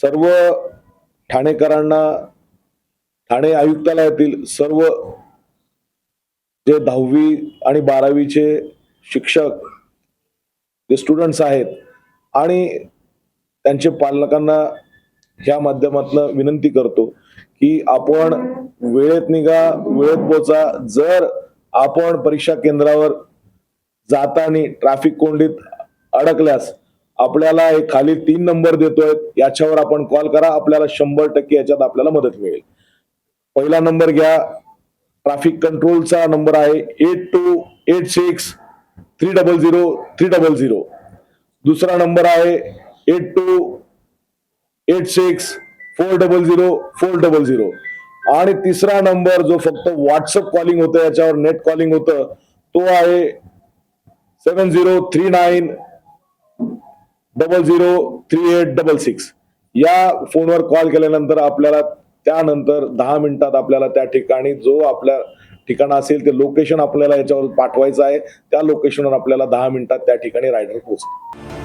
सर्व ठाणेकरांना, ठाणे आयुक्तालयातील सर्व जे 10वी आणि 12वीचे शिक्षक, जे स्टुडंट्स आहेत आणि त्यांचे पालकांना ह्या माध्यमातून विनंती करतो की आपण वेळेत निघा, वेळेत पोहोचा. जर आपण परीक्षा केंद्रावर जाताना ट्रॅफिक कोंडीत अडकल्यास आपल्याला एक खाली 3 नंबर देतोय, याच्यावर आपण कॉल करा. आपल्याला 100% याच्यात आपल्याला मदत मिळेल. पहिला नंबर घ्या, ट्रॅफिक कंट्रोलचा नंबर आहे 8286300300. दुसरा नंबर आहे 8286400400. आणि तिसरा नंबर जो फक्त व्हॉट्सअप कॉलिंग होतं, याच्यावर नेट कॉलिंग होतं, तो आहे 7039003866. या फोनवर कॉल केल्यानंतर आपल्याला त्यानंतर 10 मिनिटात आपल्याला त्या ठिकाणी जो आपल्या ठिकाण असेल ते लोकेशन आपल्याला याच्यावर पाठवायचं आहे. त्या लोकेशनवर आपल्याला 10 मिनिटात त्या ठिकाणी रायडर पोहोचेल.